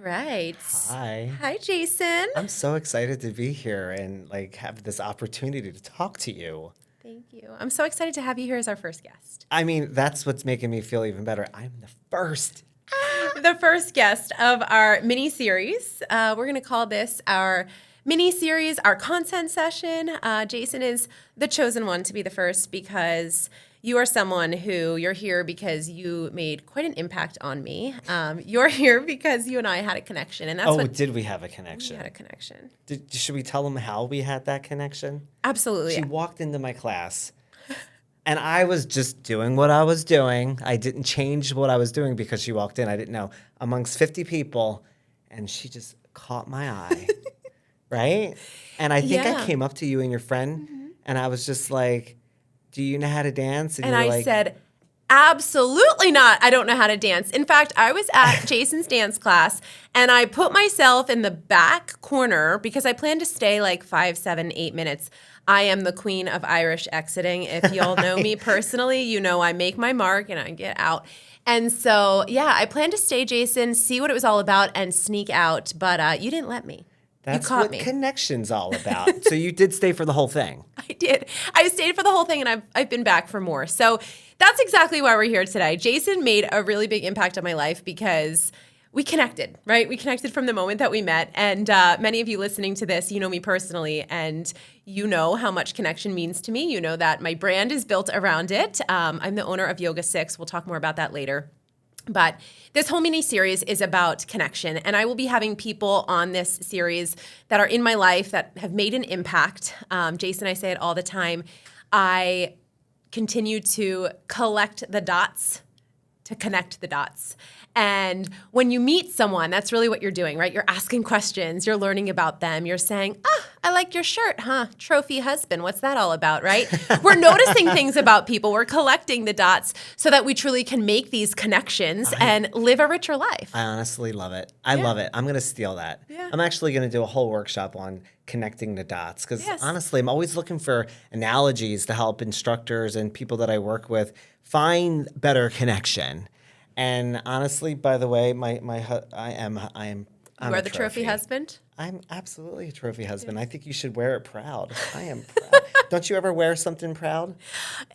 right. Hi. Hi, Jason. I'm so excited to be here and have this opportunity to talk to you. Thank you. I'm so excited to have you here as our first guest. I mean, that's what's making me feel even better. I'm the first. The first guest of our mini-series. We're going to call this our mini-series, our content session. Jason is the chosen one to be the first because you are someone you're here because you made quite an impact on me. You're here because you and I had a connection. And that's Did we have a connection? We had a connection. Should we tell them how we had that connection? Absolutely. She walked into my class. And I was just doing what I was doing. I didn't change what I was doing because she walked in. I didn't know. Amongst 50 people, and she just caught my eye, right? And I think I came up to you and your friend, and I was just like, do you know how to dance? And I said, absolutely not. I don't know how to dance. In fact, I was at Jason's dance class, and I put myself in the back corner because I planned to stay like 5, 7, 8 minutes. I am the queen of Irish exiting. If y'all know me personally, you know I make my mark and I get out. And so, I planned to stay, Jason, see what it was all about, and sneak out. But you didn't let me. That's you caught what me. Connection's all about. So you did stay for the whole thing. I did. I stayed for the whole thing, and I've been back for more. So that's exactly why we're here today. Jason made a really big impact on my life because we connected, right? We connected from the moment that we met. And many of you listening to this, you know me personally, and you know how much connection means to me. You know that my brand is built around it. I'm the owner of YogaSix. We'll talk more about that later. But this whole mini-series is about connection, and I will be having people on this series that are in my life that have made an impact. Jason, I say it all the time. I continue to collect the dots to connect the dots. And when you meet someone, that's really what you're doing, right? You're asking questions, you're learning about them, you're saying, I like your shirt, huh? Trophy husband, what's that all about, right? We're noticing things about people, we're collecting the dots so that we truly can make these connections and live a richer life. I honestly love it. I love it. I'm going to steal that. Yeah. I'm actually going to do a whole workshop on connecting the dots because Yes. honestly, I'm always looking for analogies to help instructors and people that I work with find better connection. And honestly, by the way, I'm You are the trophy husband? I'm absolutely a trophy husband. I think you should wear it proud. I am proud. Don't you ever wear something proud?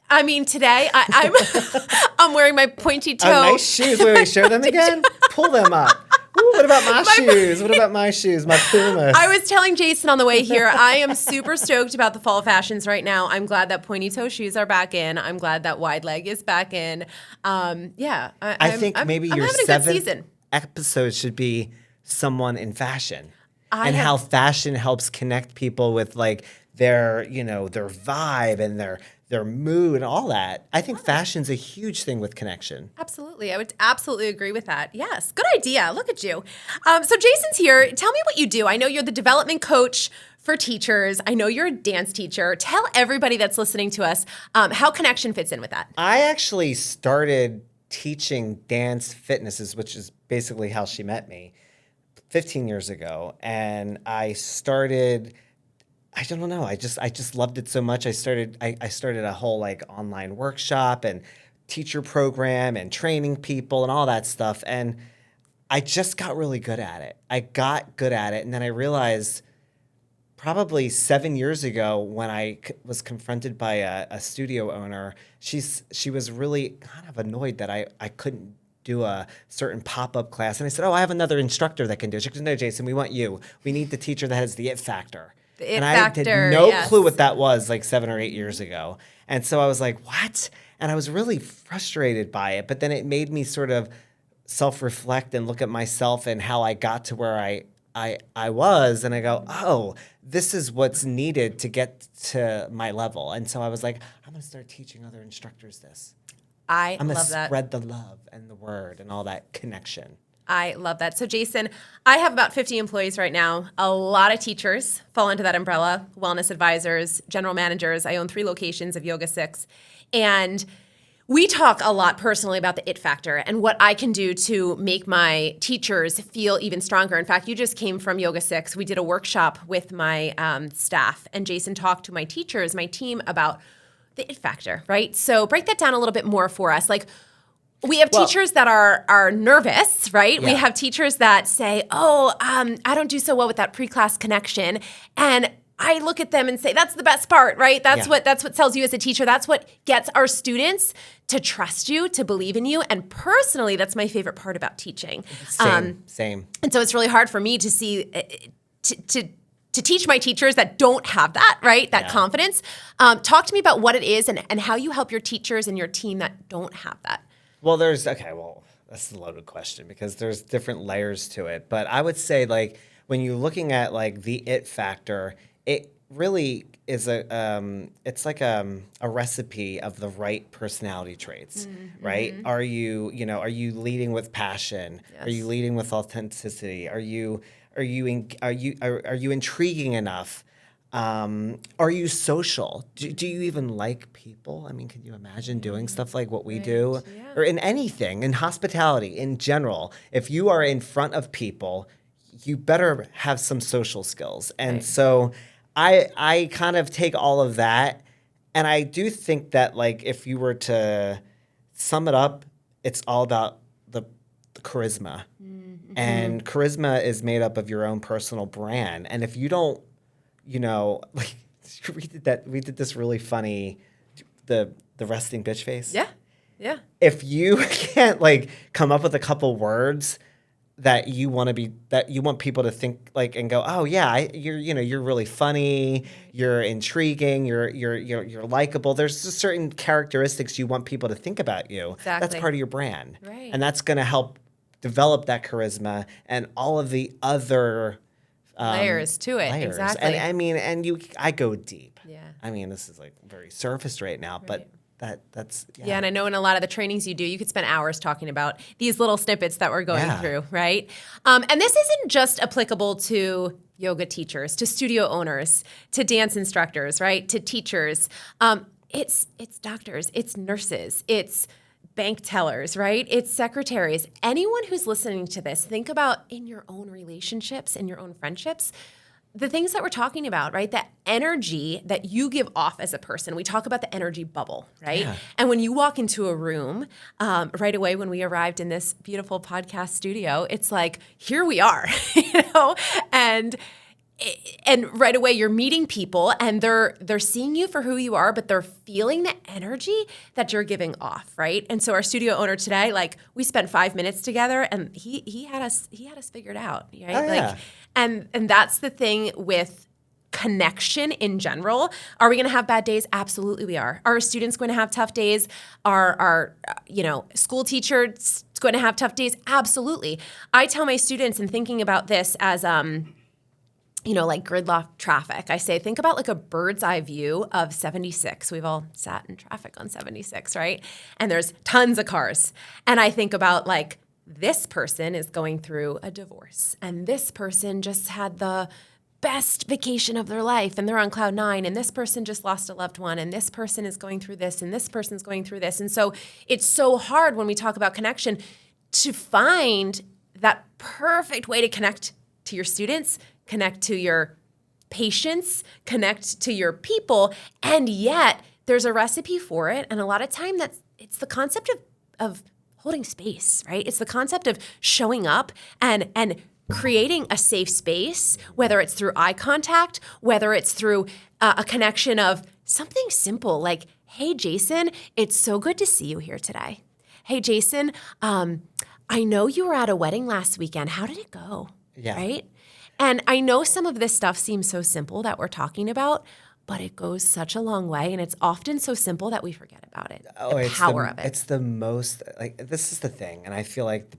I mean, today I'm wearing my pointy toe. Oh, nice shoes. Wait, show them again. Pull them up. Ooh, what about my shoes? What about my shoes? My Pumas. I was telling Jason on the way here, I am super stoked about the fall fashions right now. I'm glad that pointy toe shoes are back in. I'm glad that wide leg is back in. I think maybe your seventh episode should be someone in fashion how fashion helps connect people with like their vibe and their mood and all that. I think fashion's a huge thing with connection. Absolutely. I would absolutely agree with that. Yes. Good idea. Look at you. So Jason's here. Tell me what you do. I know you're the development coach for teachers. I know you're a dance teacher. Tell everybody that's listening to us how connection fits in with that. I actually started teaching dance fitnesses, which is basically how she met me, 15 years ago. And I started... I don't know. I just loved it so much. I started a whole like online workshop and teacher program and training people and all that stuff. And I just got really good at it. I got good at it. And then I realized probably 7 years ago when I was confronted by a studio owner, she was really kind of annoyed that I couldn't do a certain pop-up class. And I said, I have another instructor that can do it. She goes, no, Jason, we want you. We need the teacher that has the it factor. And I had no clue what that was like 7 or 8 years ago. And so I was like, what? And I was really frustrated by it. But then it made me sort of self-reflect and look at myself and how I got to where I was. And I go, this is what's needed to get to my level. And so I was like, I'm going to start teaching other instructors this. I'm going to spread the love and the word and all that connection. I love that. So Jason, I have about 50 employees right now. A lot of teachers fall into that umbrella, wellness advisors, general managers. I own 3 locations of YogaSix. And we talk a lot personally about the it factor and what I can do to make my teachers feel even stronger. In fact, you just came from YogaSix. We did a workshop with my staff, and Jason talked to my teachers, my team, about the it factor, right? So break that down a little bit more for us. Like, We have teachers that are nervous, right? Yeah. We have teachers that say, I don't do so well with that pre-class connection. And I look at them and say, that's the best part, right? That's what sells you as a teacher. That's what gets our students to trust you, to believe in you. And personally, that's my favorite part about teaching. Same. And so it's really hard for me to see, to teach my teachers that don't have that, right? That confidence. Talk to me about what it is and how you help your teachers and your team that don't have that. Well, that's a loaded question because there's different layers to it. But I would say, like, when you're looking at like the it factor, it really is it's like a recipe of the right personality traits, right? Are you leading with passion? Yes. Are you leading with authenticity? Are you intriguing enough? Are you social? Do you even like people? I mean, can you imagine doing stuff like what we do? Yeah. Or in anything, in hospitality, in general, if you are in front of people, you better have some social skills. And so I kind of take all of that, and I do think that, like, if you were to sum it up, it's all about the charisma. Mm-hmm. And charisma is made up of your own personal brand. And if you don't, like, we did this really funny, the resting bitch face. Yeah. Yeah. If you can't, like, come up with a couple words that you want people to think, like, and go, oh yeah, you're really funny, you're intriguing, you're likable. There's just certain characteristics you want people to think about you. Exactly. That's part of your brand. Right. And that's going to help develop that charisma and all of the other layers to it. layers. Exactly. And I mean, I go deep. Yeah. I mean, this is like very surface right now, but that's Yeah, and I know in a lot of the trainings you do, you could spend hours talking about these little snippets that we're going through, right? And this isn't just applicable to yoga teachers, to studio owners, to dance instructors, right? To teachers. It's doctors, it's nurses, it's bank tellers, right? It's secretaries. Anyone who's listening to this, think about in your own relationships, in your own friendships, the things that we're talking about, right? That energy that you give off as a person. We talk about the energy bubble, right? Yeah. And when you walk into a room, right away when we arrived in this beautiful podcast studio, it's like, here we are, and right away you're meeting people and they're seeing you for who you are, but they're feeling the energy that you're giving off, right? And so our studio owner today, like, we spent 5 minutes together and he had us figured out, right? Oh, yeah. And that's the thing with connection in general. Are we going to have bad days? Absolutely we are. Are our students going to have tough days? Are school teachers going to have tough days? Absolutely. I tell my students, and thinking about this as like gridlock traffic, I say, think about like a bird's eye view of 76. We've all sat in traffic on 76, right? And there's tons of cars. And I think about, like, this person is going through a divorce, and this person just had the best vacation of their life, and they're on cloud 9, and this person just lost a loved one, and this person is going through this, and this person's going through this. And so it's so hard when we talk about connection to find that perfect way to connect to your students, connect to your patients, connect to your people, and yet there's a recipe for it. And a lot of time it's the concept of holding space, right? It's the concept of showing up and creating a safe space, whether it's through eye contact, whether it's through a connection of something simple like, hey, Jason, it's so good to see you here today. Hey, Jason, I know you were at a wedding last weekend. How did it go? Yeah. Right? And I know some of this stuff seems so simple that we're talking about, but it goes such a long way, and it's often so simple that we forget about it. The power of it. It's the most, like, this is the thing, and I feel like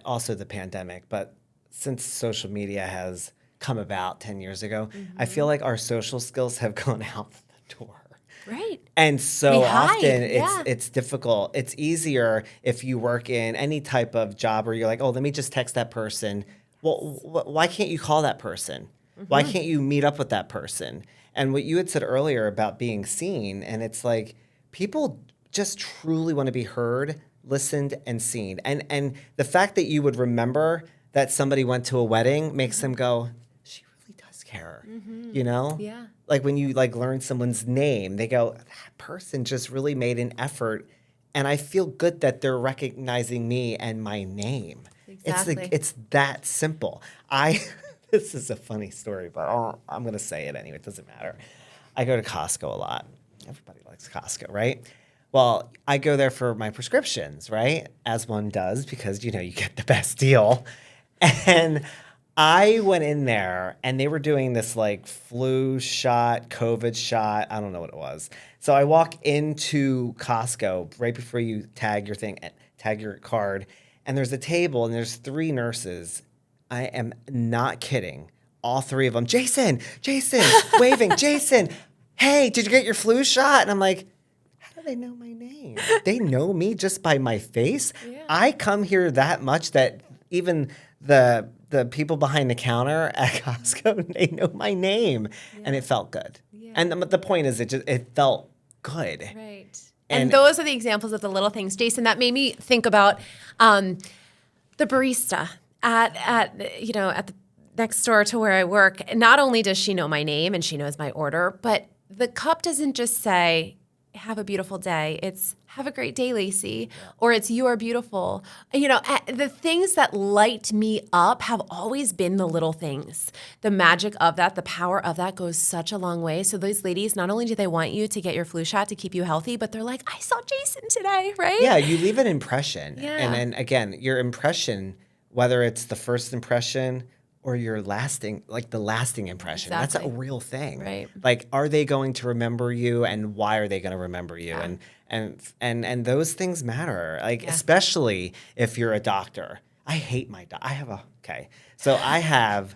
also the pandemic, but since social media has come about 10 years ago, I feel like our social skills have gone out the door. Right. And so often yeah. it's difficult. It's easier if you work in any type of job where you're like, oh, let me just text that person. Well, why can't you call that person? Mm-hmm. Why can't you meet up with that person? And what you had said earlier about being seen, and it's like people just truly want to be heard, listened, and seen. And the fact that you would remember that somebody went to a wedding makes them go, she really does care, Yeah. Like when you, like, learn someone's name, they go, that person just really made an effort and I feel good that they're recognizing me and my name. Exactly. It's that simple. This is a funny story, but I'm going to say it anyway. It doesn't matter. I go to Costco a lot. Everybody likes Costco, right? Well, I go there for my prescriptions, right? As one does, because, you get the best deal. And I went in there and they were doing this like flu shot, COVID shot. I don't know what it was. So I walk into Costco right before you tag your card, and there's a table and there's 3 nurses. I am not kidding. All 3 of them, Jason, waving, Jason, hey, did you get your flu shot? And I'm like, how do they know my name? They know me just by my face. Yeah. I come here that much that even the people behind the counter at Costco, they know my name, and it felt good. Yeah. And the point is, it felt good. Right. And those are the examples of the little things, Jason. That made me think about the barista at the next door to where I work. Not only does she know my name and she knows my order, but the cup doesn't just say, have a beautiful day. It's have a great day, Lacey. Or it's you are beautiful. The things that light me up have always been the little things. The magic of that, the power of that goes such a long way. So those ladies, not only do they want you to get your flu shot to keep you healthy, but they're like, I saw Jason today, right? Yeah, you leave an impression. Yeah. And then again, your impression, whether it's the first impression or your lasting impression. That's a Exactly. real thing. Right. Like, are they going to remember you, and why are they going to remember you? Yeah. And those things matter. Like, especially if you're a doctor. I hate my So I have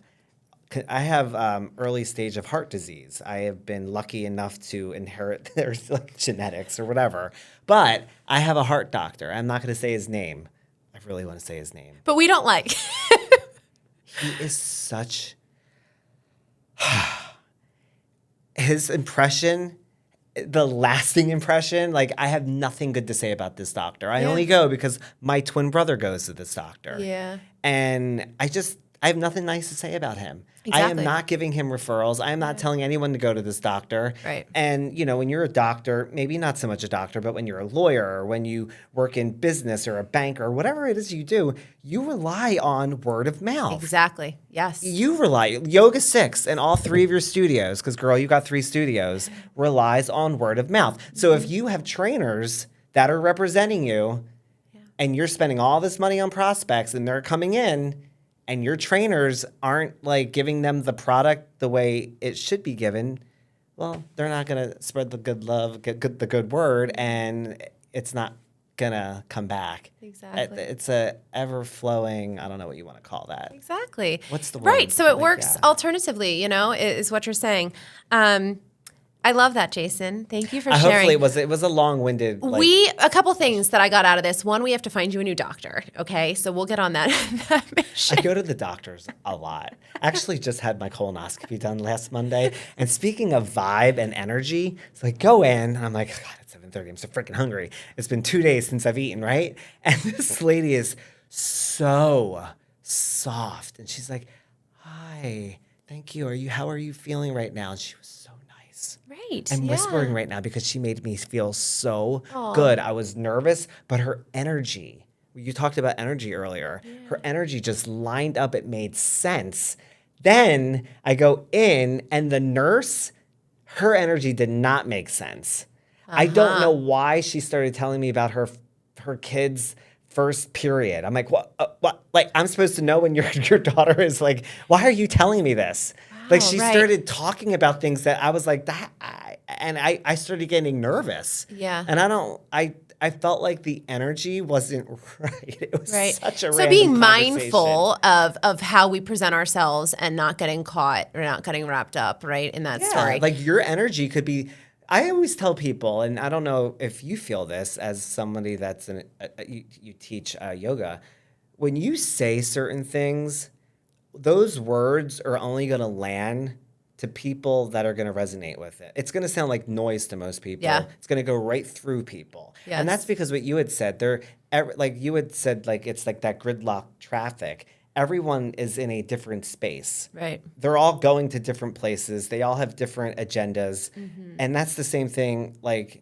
early stage of heart disease. I have been lucky enough to inherit their genetics or whatever. But I have a heart doctor. I'm not going to say his name. I really want to say his name. But we don't like. He is such... His impression, the lasting impression, like, I have nothing good to say about this doctor. I only go because my twin brother goes to this doctor. Yeah. And I have nothing nice to say about him. I Exactly. am not giving him referrals. I am not telling anyone to go to this doctor. Right. And, when you're a doctor, maybe not so much a doctor, but when you're a lawyer or when you work in business or a bank or whatever it is you do, you rely on word of mouth. Exactly. Yes. You rely, YogaSix and all 3 of your studios, because girl, you got 3 studios, relies on word of mouth. So if you have trainers that are representing you and you're spending all this money on prospects and they're coming in, and your trainers aren't like giving them the product the way it should be given, well, they're not going to spread the good love, the good word, and it's not going to come back. Exactly. It's a ever-flowing, I don't know what you want to call that. Exactly. What's the word? Right. So it Like, works alternatively, is what you're saying. I love that, Jason. Thank you for sharing. Hopefully it was a long-winded. A couple things that I got out of this. One, we have to find you a new doctor. Okay, so we'll get on that mission. I go to the doctors a lot. Actually, just had my colonoscopy done last Monday. And speaking of vibe and energy, it's like, go in. And I'm like, God, it's 7:30. I'm so freaking hungry. It's been 2 days since I've eaten, right? And this lady is so soft. And she's like, hi, thank you. How are you feeling right now? And she was so nice. Right. I'm whispering right now because she made me feel so good. I was nervous, but her energy, you talked about energy earlier. Yeah. Her energy just lined up. It made sense. Then I go in and the nurse, her energy did not make sense. I don't know why she started telling me about her kids' first period. I'm like, what? Like, I'm supposed to know when your daughter is like, why are you telling me this? Like, she started talking about things that I was like, I started getting nervous. Yeah. And I felt like the energy wasn't right. It was such a so random being conversation. mindful of how we present ourselves and not getting caught or not getting wrapped up, right, in that story. Like, your energy could be. I always tell people, and I don't know if you feel this as somebody that's you teach yoga, when you say certain things, those words are only going to land to people that are going to resonate with it. It's going to sound like noise to most people. Yeah. It's going to go right through people. Yes. And that's because what you had said, it's like that gridlock traffic. Everyone is in a different space. Right. They're all going to different places. They all have different agendas. Mm-hmm. And that's the same thing, like,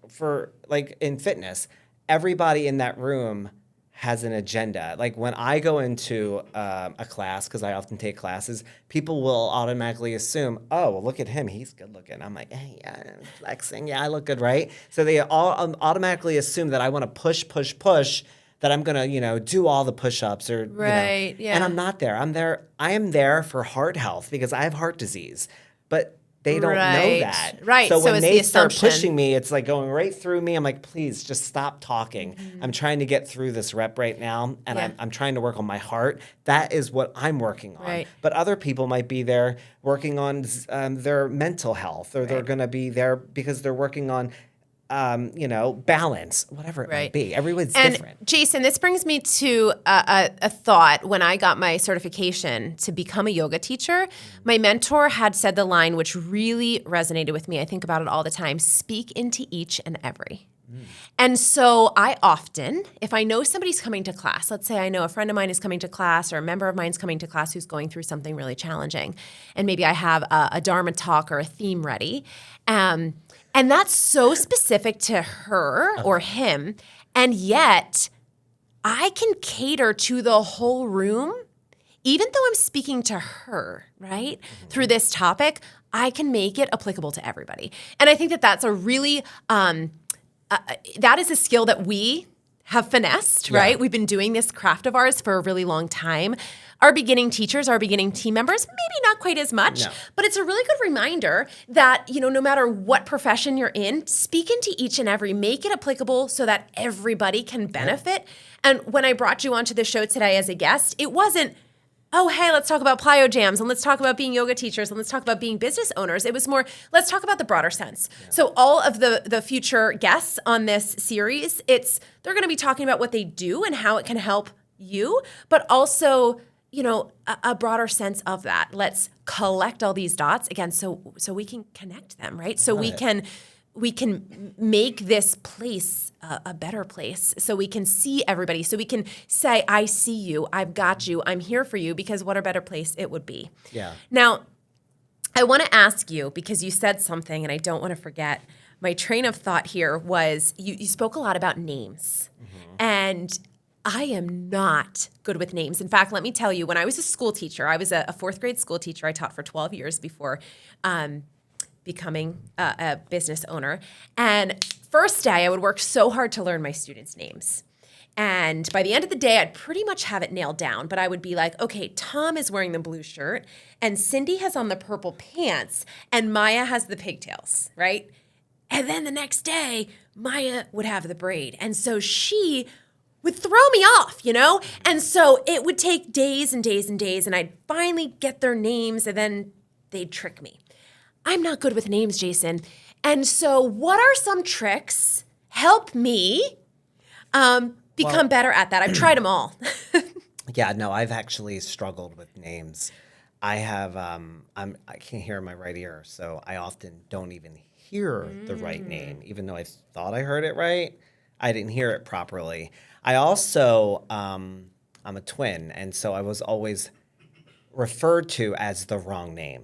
for like in fitness, everybody in that room has an agenda. Like when I go into a class, because I often take classes, people will automatically assume, oh, well, look at him. He's good looking. I'm like, hey, yeah, I'm flexing. Yeah, I look good, right? So they all automatically assume that I want to push, that I'm going to, do all the push-ups or, Right, yeah. And I'm not there. I am there for heart health because I have heart disease. But they don't know Right. that. Right. So So when it's they the start assumption. pushing me, it's like going right through me. I'm like, please just stop talking. I'm trying to get through this rep right now, and Yeah. I'm trying to work on my heart. That is what I'm working on. Right. But other people might be there working on their mental health, or they're Right. going to be there because they're working on, balance, whatever it might Right. be. Everyone's And different. Jason, this brings me to a thought. When I got my certification to become a yoga teacher, my mentor had said the line which really resonated with me. I think about it all the time: speak into each and every. And so I often, if I know somebody's coming to class, let's say I know a friend of mine is coming to class or a member of mine is coming to class who's going through something really challenging, and maybe I have a Dharma talk or a theme ready, and that's so specific to her or him, and yet I can cater to the whole room, even though I'm speaking to her, right? Through this topic, I can make it applicable to everybody. And I think that that's a really, that is a skill that we have finessed, right? Yeah. We've been doing this craft of ours for a really long time. Our beginning teachers, our beginning team members, maybe not quite as much, No. but it's a really good reminder that, no matter what profession you're in, speak into each and every, make it applicable so that everybody can benefit. And when I brought you onto the show today as a guest, it wasn't, oh, hey, let's talk about plyo jams and let's talk about being yoga teachers and let's talk about being business owners. It was more, let's talk about the broader sense. Yeah. So all of the future guests on this series, they're going to be talking about what they do and how it can help you, but also, a broader sense of that. Let's collect all these dots again, so we can connect them, right? So we can make this place a better place. So we can see everybody. So we can say, I see you, I've got you, I'm here for you, because what a better place it would be. Yeah. Now, I want to ask you, because you said something and I don't want to forget, my train of thought here was you spoke a lot about names. And I am not good with names. In fact, let me tell you, when I was a school teacher, I was a fourth grade school teacher. I taught for 12 years before becoming a business owner. And first day, I would work so hard to learn my students' names. And by the end of the day, I'd pretty much have it nailed down. But I would be like, okay, Tom is wearing the blue shirt, and Cindy has on the purple pants, and Maya has the pigtails, right? And then the next day, Maya would have the braid. And so she would throw me off, And so it would take days and days and days, and I'd finally get their names, and then they'd trick me. I'm not good with names, Jason. And so what are some tricks? Help me become better at that. I've tried them all. Yeah, no, I've actually struggled with names. I have, I can't hear in my right ear, so I often don't even hear the right name, even though I thought I heard it right. I didn't hear it properly. I also, I'm a twin, and so I was always referred to as the wrong name.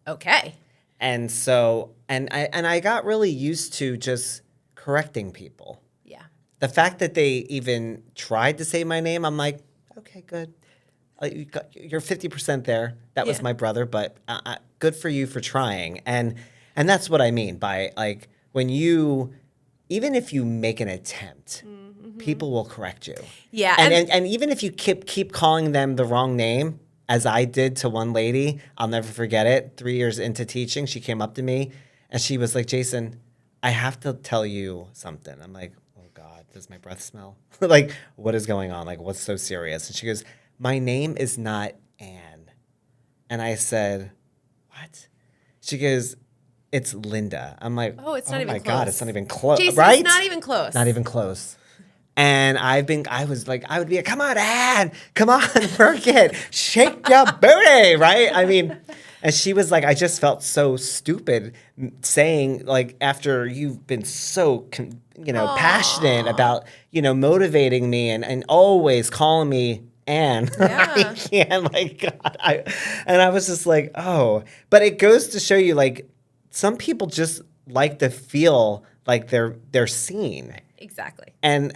Okay. And so, and I got really used to just correcting people. Yeah. The fact that they even tried to say my name, I'm like, okay, good. You're 50% there. That was my brother, but good for you for trying. And that's what I mean by, like, when even if you make an attempt, people will correct you. Yeah. And even if you keep calling them the wrong name, as I did to one lady, I'll never forget it. 3 years into teaching, she came up to me and she was like, Jason, I have to tell you something. I'm like, oh God, does my breath smell? Like, what is going on? Like, what's so serious? And she goes, my name is not Anne. And I said, what? She goes, it's Linda. I'm like, oh, it's not even my close. God, it's not even close. Jason, right? It's not even close. Not even close. And I was like, I would be like, come on, Ann, come on, work it, shake your booty, right? I mean, and she was like, I just felt so stupid saying, like, after you've been so, passionate about, motivating me and always calling me Ann. Yeah. I can't, like, God. And I was just like, oh. But it goes to show you, like, some people just like to feel like they're seen. Exactly. And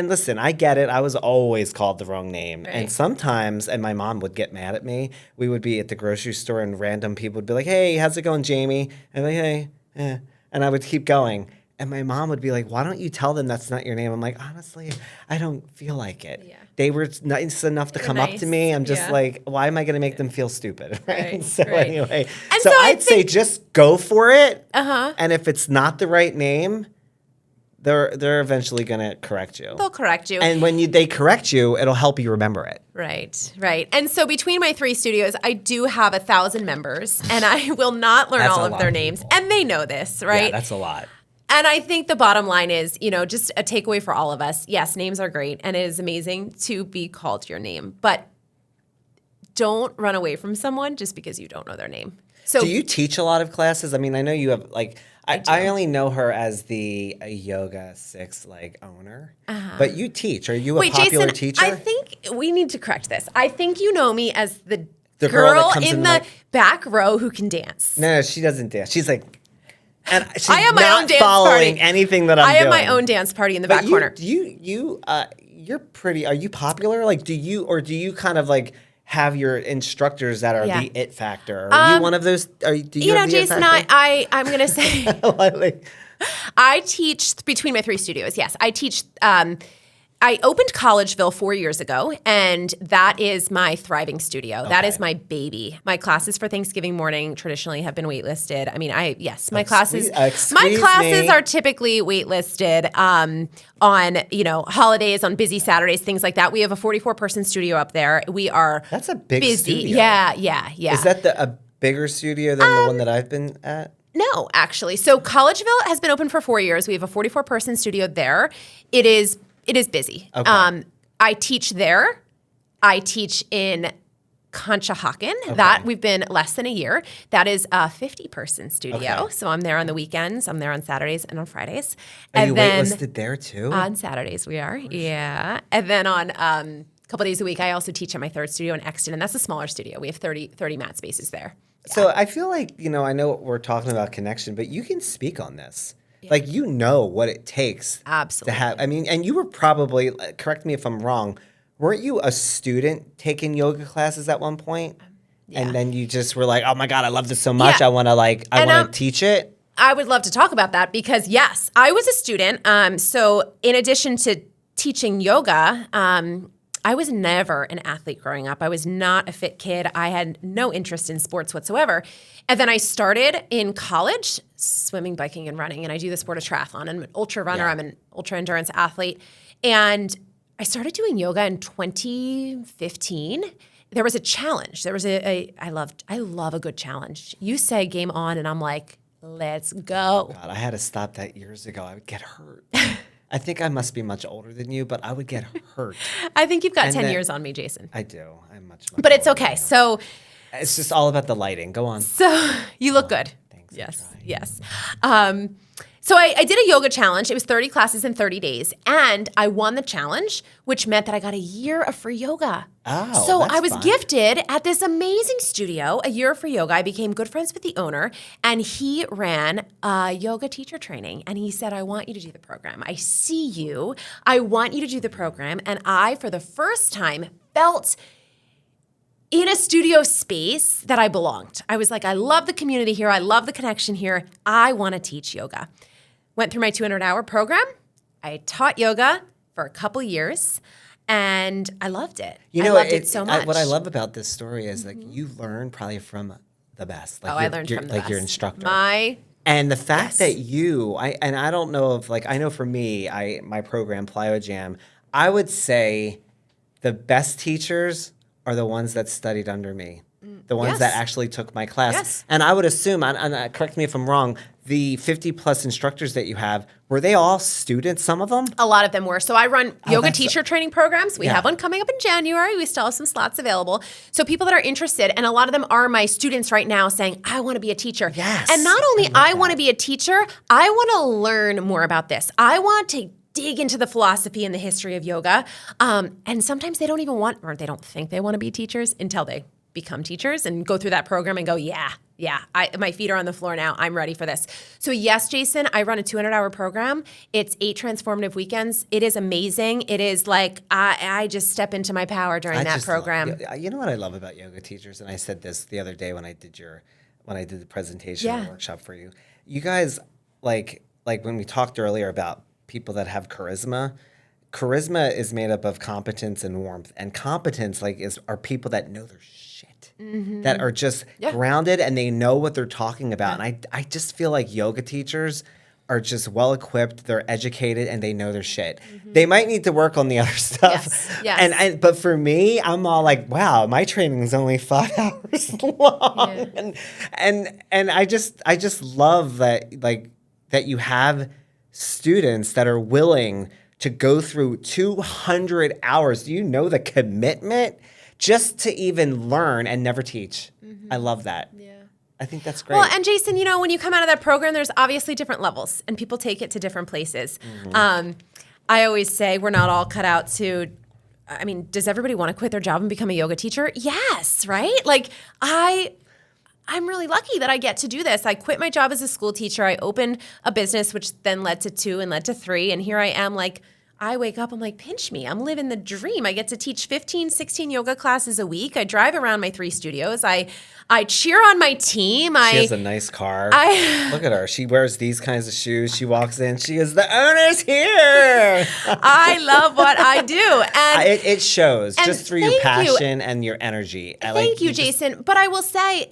listen, I get it. I was always called the wrong name. Right. And sometimes, and my mom would get mad at me, we would be at the grocery store and random people would be like, hey, how's it going, Jamie? And I'm like, hey, and I would keep going. And my mom would be like, why don't you tell them that's not your name? I'm like, honestly, I don't feel like it. Yeah. They were nice enough to come up to nice. me. I'm just Yeah. like, why am I going to make them feel stupid? Right. So right. anyway, And so so I'd say just go for it. Uh-huh. And if it's not the right name, they're eventually going to correct you. They'll correct you. And when they correct you, it'll help you remember it. Right. And so between my 3 studios, I do have 1,000 members, and I will not learn That's all a of lot their of names. people. And they know this, right? Yeah, that's a lot. And I think the bottom line is, just a takeaway for all of us. Yes, names are great, and it is amazing to be called your name. But don't run away from someone just because you don't know their name. So Do you teach a lot of classes? I mean, I know you have I only know her as the YogaSix owner, but you teach. Are you a popular Jason, teacher? I think we need to correct this. I think you know me as the girl girl that comes in in the the back row who can dance. No, she doesn't dance. She's like, and she's I am my not own dance following party. anything that I'm I doing. am my own dance party in the back But corner. you're pretty. Are you popular? Like, do you kind of have your instructors that are Yeah. the it factor? Are you one of those? Do you have the it Jason, factor? I'm going to say Like, I teach between my 3 studios. Yes, I teach. I opened Collegeville 4 years ago, and that is my thriving studio. That is my baby. My classes for Thanksgiving morning traditionally have been waitlisted. I mean, my classes me. are typically waitlisted on holidays, on busy Saturdays, things like that. We have a 44-person studio up there. We are that's a big busy. studio. Yeah. Is that a bigger studio than the one that I've been at? No, actually. So Collegeville has been open for 4 years. We have a 44-person studio there. It is busy. Okay. I teach there. I teach in Conshohocken. That we've been less than a year. That is a 50-person studio. Okay. So I'm there on the weekends. I'm there on Saturdays and on Fridays. Are And you then waitlisted there too? on Saturdays we are. Yeah. And then on a couple days a week, I also teach at my 3rd studio in Exton, and that's a smaller studio. We have 30 mat spaces there. So I feel like, I know we're talking about connection, but you can speak on this. Like, what it takes Absolutely. to have. I mean, and you were probably, correct me if I'm wrong, weren't you a student taking yoga classes at one point? Yeah. And then you just were like, oh my God, I love this so much. Yeah. I want to teach it. I would love to talk about that because, yes, I was a student. So in addition to teaching yoga, I was never an athlete growing up. I was not a fit kid. I had no interest in sports whatsoever. And then I started in college swimming, biking, and running. And I do the sport of triathlon. I'm an ultra runner. Yeah. I'm an ultra endurance athlete. And I started doing yoga in 2015. There was a challenge. There was I love a good challenge. You say game on, and I'm like, let's go. God, I had to stop that years ago. I would get hurt. I think I must be much older than you, but I would get hurt. I think you've got And 10 then- years on me, Jason. I do. I'm much But it's older than okay. you. So It's just all about the lighting. Go on. you look good. Thanks. Yes. So I did a yoga challenge. It was 30 classes in 30 days. And I won the challenge, which meant that I got a year of free yoga. Oh, So that's I was fun. gifted at this amazing studio a year of free yoga. I became good friends with the owner, and he ran a yoga teacher training. And he said, I want you to do the program. I see you. I want you to do the program. And I, for the first time, felt in a studio space that I belonged. I was like, I love the community here. I love the connection here. I want to teach yoga. Went through my 200-hour program. I taught yoga for a couple years, and I loved it. I loved it so much. What I love about this story is you learn probably from the best. Like I learned from the best. your instructor. And the fact that I don't know if I know for me, my program Plyo Jam, I would say the best teachers are the ones that studied under me. The ones that actually took my class. Yes. And I would assume, and correct me if I'm wrong, the 50+ instructors that you have, were they all students, some of them? a lot of them were. So I run yoga that's- teacher training programs. We Yeah. have one coming up in January. We still have some slots available. So people that are interested, and a lot of them are my students right now saying, I want to be a teacher. Yes. And not only I want to be a teacher, I want to learn more about this. I want to dig into the philosophy and the history of yoga. And sometimes they don't even want, or they don't think they want to be teachers until they become teachers and go through that program and go, yeah, Yeah, my feet are on the floor now. I'm ready for this. So yes, Jason, I run a 200-hour program. It's 8 transformative weekends. It is amazing. It is like I just step into my power during that program. You know what I love about yoga teachers, and I said this the other day when I did the presentation or workshop for you. You guys, like when we talked earlier about people that have charisma. Charisma is made up of competence and warmth, and competence are people that know their shit, that are just grounded and they know what they're talking about. And I just feel like yoga teachers are just well equipped, they're educated, and they know their shit. They might need to work on the other stuff. Yes. But for me, I'm all like, wow, my training is only 5 hours long, and I just love that that you have students that are willing to go through 200 hours. Do you know the commitment just to even learn and never teach? I love that. Yeah. I think that's great. Well, and Jason, when you come out of that program, there's obviously different levels and people take it to different places. I always say we're not all cut out to, does everybody want to quit their job and become a yoga teacher? Yes, right? Like I'm really lucky that I get to do this. I quit my job as a school teacher. I opened a business, which then led to 2 and led to 3. And here I am, I wake up, I'm like, pinch me. I'm living the dream. I get to teach 15, 16 yoga classes a week. I drive around my 3 studios. I cheer on my team. She has a nice car. Look at her. She wears these kinds of shoes. She walks in. She is the owner's here. I love what I do. And it shows just through your passion and your energy. Thank you, Jason. But I will say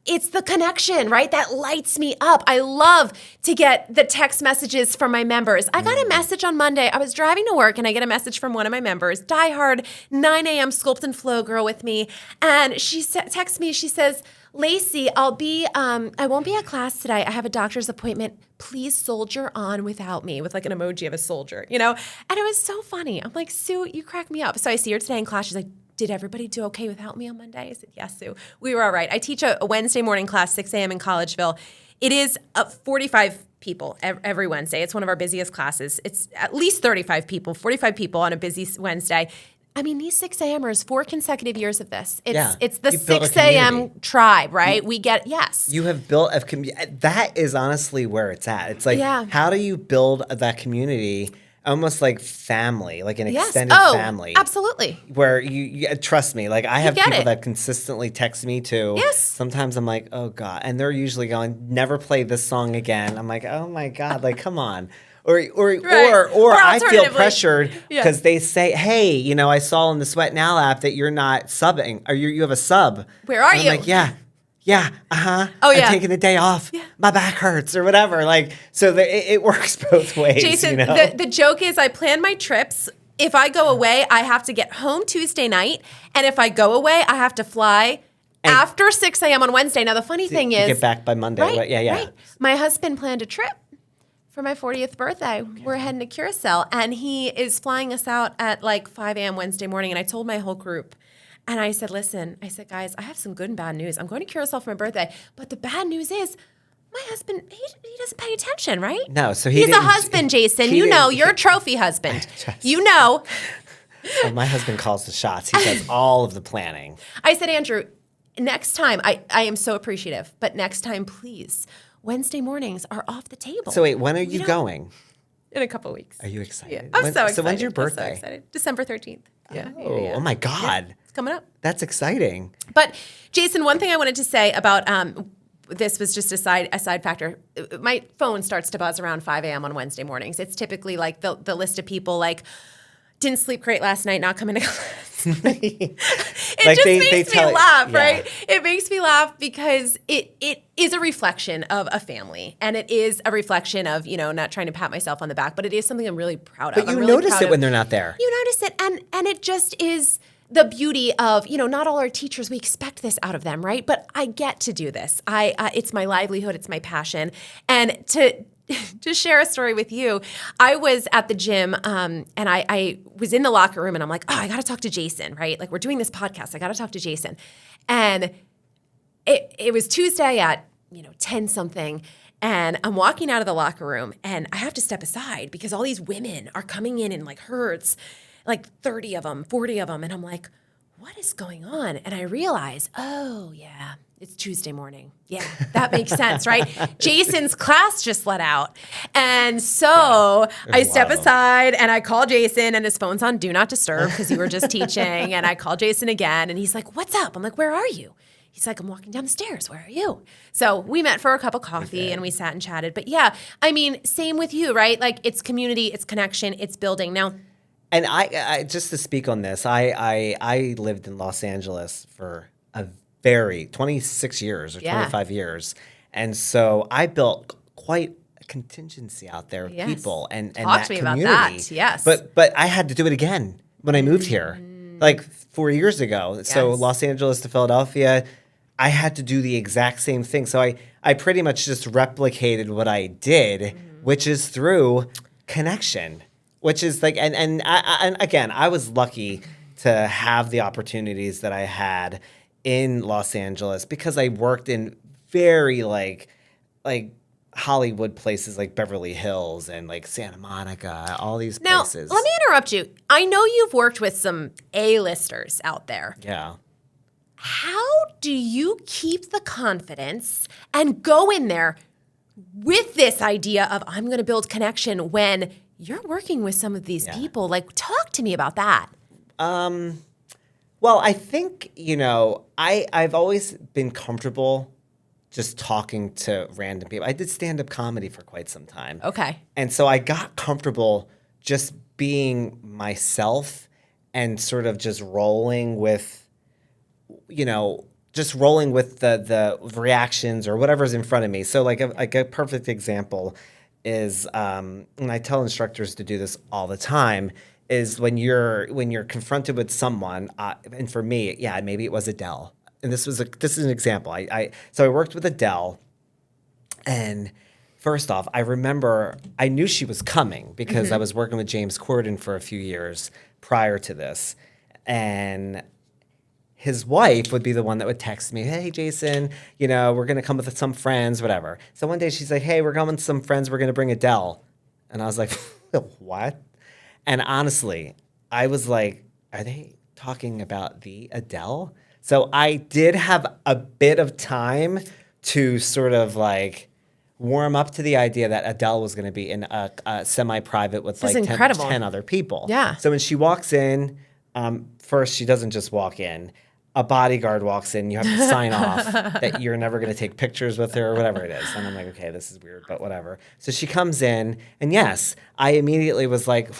it's the connection, right? That lights me up. I love to get the text messages from my members. I got a message on Monday. I was driving to work and I get a message from one of my members, diehard 9 a.m. Sculpt and Flow girl with me. And she texts me, she says, Lacey, I won't be at class today. I have a doctor's appointment. Please soldier on without me, with like an emoji of a soldier, And it was so funny. I'm like, Sue, you crack me up. So I see her today in class. She's like, did everybody do okay without me on Monday? I said, yes, Sue. We were all right. I teach a Wednesday morning class, 6 a.m. in Collegeville. It is 45 people every Wednesday. It's one of our busiest classes. It's at least 35 people, 45 people on a busy Wednesday. These 6 a.m.ers, 4 consecutive years of this. It's the 6 a.m. tribe, right? You have built a community. That is honestly where it's at. It's like, how do you build that community? Almost like family, like an extended family. Absolutely. Where you trust me, like I have people that consistently text me too. Yes. Sometimes I'm like, oh God. And they're usually going, never play this song again. I'm like, oh my God, like come on. Or I feel pressured because they say, hey, I saw in the Sweat Now app that you're not subbing, or you have a sub. Where are you? I'm like, yeah, Oh, yeah. I'm taking a day off. Yeah. My back hurts or whatever. So it works both ways. Jason, the joke is I plan my trips. If I go away, I have to get home Tuesday night. And if I go away, I have to fly after 6 a.m. on Wednesday. Now, the funny thing is... You get back by Monday. Right? Yeah. Right. My husband planned a trip for my 40th birthday. We're heading to Curacao. And he is flying us out at 5 a.m. Wednesday morning. And I told my whole group... And I said, guys, I have some good and bad news. I'm going to Curacao for my birthday. But the bad news is my husband, he doesn't pay attention, right? No, so he's a husband, Jason. You're a trophy husband. Well, my husband calls the shots. He does all of the planning. I said, Andrew, next time, I am so appreciative. But next time, please, Wednesday mornings are off the table. So wait, when are you going? In a couple of weeks. Are you excited? Yeah. I'm so excited. So when's your birthday? I'm so excited. December 13th. Yeah. Oh my God. Yeah. It's coming up. That's exciting. But Jason, one thing I wanted to say about this was just a side factor. My phone starts to buzz around 5 a.m. on Wednesday mornings. It's typically like the list of people didn't sleep great last night, not coming to class. It just makes me laugh, right? It makes me laugh because it is a reflection of a family. And it is a reflection of, not trying to pat myself on the back, but it is something I'm really proud of. But you notice it when they're not there. You notice it. And it just is the beauty of, not all our teachers, we expect this out of them, right? But I get to do this. It's my livelihood. It's my passion. And to share a story with you, I was at the gym and I was in the locker room and I'm like, I got to talk to Jason, right? We're doing this podcast. I got to talk to Jason. And it was Tuesday at, 10 something. And I'm walking out of the locker room and I have to step aside because all these women are coming in herds, 30 of them, 40 of them. And I'm like, what is going on? And I realize, It's Tuesday morning. Yeah, that makes sense, right? Jason's class just let out. And so I step aside and I call Jason, and his phone's on Do Not Disturb because you were just teaching. And I call Jason again, and he's like, what's up? I'm like, where are you? He's like, I'm walking down the stairs. Where are you? So we met for a cup of coffee and we sat and chatted. But yeah, I mean, same with you, right? Like it's community, it's connection, it's building. Now, and I just to speak on this, I lived in Los Angeles for 26 years or 25 years. And so I built quite a contingency out there of people and Talk that to me community. about that. Yes. But I had to do it again when I moved here, like 4 years ago. So Los Angeles to Philadelphia, I had to do the exact same thing. So I pretty much just replicated what I did, which is through connection, which is like, and again, I was lucky to have the opportunities that I had in Los Angeles because I worked in very like Hollywood places like Beverly Hills and like Santa Monica, all these places. Now, let me interrupt you. I know you've worked with some A-listers out there. Yeah. How do you keep the confidence and go in there with this idea of I'm going to build connection when you're working with some of these people? Like, talk to me about that. Well, I think, I've always been comfortable just talking to random people. I did stand-up comedy for quite some time. Okay. And so I got comfortable just being myself and sort of just rolling with, the reactions or whatever's in front of me. So like a perfect example is, and I tell instructors to do this all the time, is when you're confronted with someone, and for me, maybe it was Adele. And this is an example. So I worked with Adele, and first off, I remember I knew she was coming because I was working with James Corden for a few years prior to this, and his wife would be the one that would text me, hey, Jason, we're going to come with some friends, whatever. So one day she's like, hey, we're coming with some friends. We're going to bring Adele. And I was like, what? And honestly, I was like, are they talking about the Adele? So I did have a bit of time to sort of like warm up to the idea that Adele was going to be in a semi-private with like 10 other people. Yeah. So when she walks in, first, she doesn't just walk in. A bodyguard walks in. You have to sign off that you're never going to take pictures with her or whatever it is. And I'm like, okay, this is weird, but whatever. So she comes in, and yes, I immediately was like,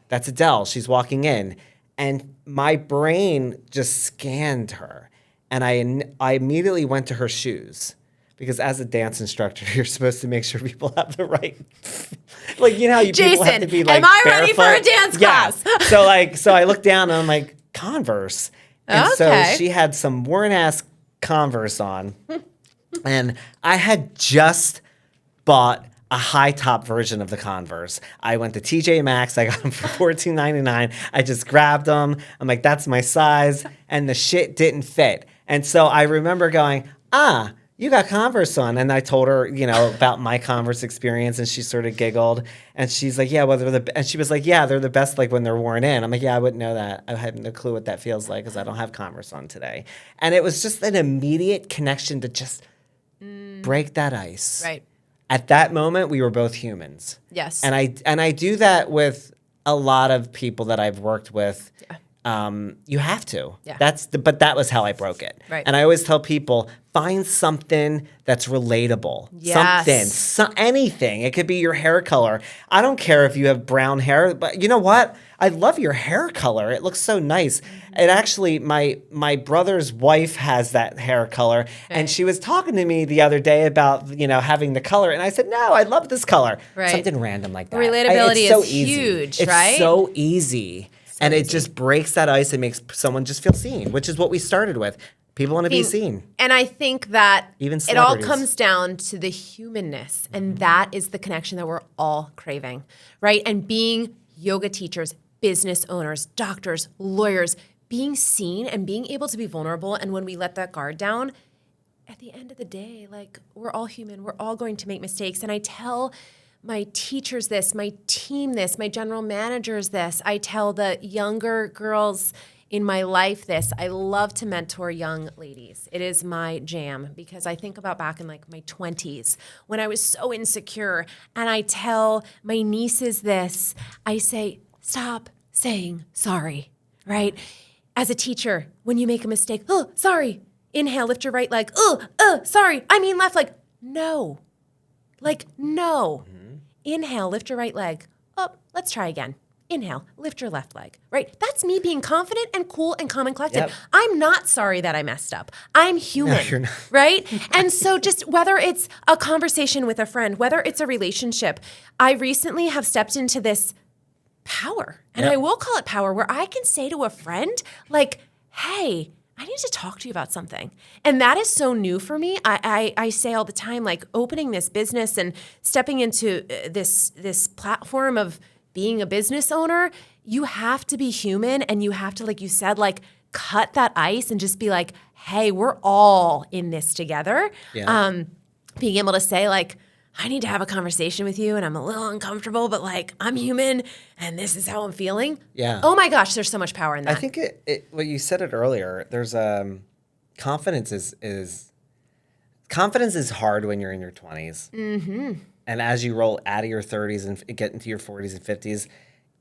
that's Adele. She's walking in. And my brain just scanned her. And I immediately went to her shoes. Because as a dance instructor, you're supposed to make sure people have the right, like, how you people have to be like, am I barefoot. ready for a dance class? So I looked down and I'm like, Converse. And so she had some worn ass Converse on. And I had just bought a high top version of the Converse. I went to TJ Maxx. I got them for $14.99. I just grabbed them. I'm like, that's my size. And the shit didn't fit. And so I remember going, you got Converse on. And I told her, about my Converse experience, and she sort of giggled. And she's like, yeah, well, and she was like, yeah, they're the best like when they're worn in. I'm like, yeah, I wouldn't know that. I have no clue what that feels like because I don't have Converse on today. And it was just an immediate connection to just break that ice. Right. At that moment, we were both humans. Yes. And I do that with a lot of people that I've worked with. Yeah. You have to. Yeah. But that was how I broke it. Right. And I always tell people, find something that's relatable. Yes. Anything. It could be your hair color. I don't care if you have brown hair, but you know what? I love your hair color. It looks so nice. It actually, my brother's wife has that hair color, and she was talking to me the other day about having the color, and I said, no, I love this color. Right. Something random like that. Relatability It's so is easy. huge, it's right? It's so easy. And it just breaks that ice and makes someone just feel seen, which is what we started with. People want to be seen. And I think that Even it all celebrities. comes down to the humanness, and that is the connection that we're all craving, right? And being yoga teachers, business owners, doctors, lawyers, being seen and being able to be vulnerable. And when we let that guard down, at the end of the day, like, we're all human. We're all going to make mistakes. And I tell my teachers this, my team this, my general managers this. I tell the younger girls in my life I love to mentor young ladies. It is my jam because I think about back in like my 20s when I was so insecure, and I tell my nieces this. I say, stop saying sorry, right? As a teacher, when you make a mistake, oh, sorry. Inhale, lift your right leg. Oh, sorry. I mean left leg. No. Like, no. Mm-hmm. Inhale, lift your right leg. Oh, let's try again. Inhale, lift your left leg, right? That's me being confident and cool and calm and collected. Yep. I'm not sorry that I messed up. I'm human, no, you're not. Right? And so just whether it's a conversation with a friend, whether it's a relationship, I recently have stepped into this power, and I will call it power, where I can say to a friend, like, hey, I need to talk to you about something. And that is so new for me. I say all the time, like opening this business and stepping into this platform of being a business owner, you have to be human, and you have to, like you said, like cut that ice and just be like, hey, we're all in this together. Yeah. Being able to say like, I need to have a conversation with you and I'm a little uncomfortable, but like I'm human and this is how I'm feeling. Yeah. Oh my gosh, there's so much power in that. I think well, you said it earlier, there's confidence is hard when you're in your 20s. Mm-hmm. And as you roll out of your 30s and get into your 40s and 50s,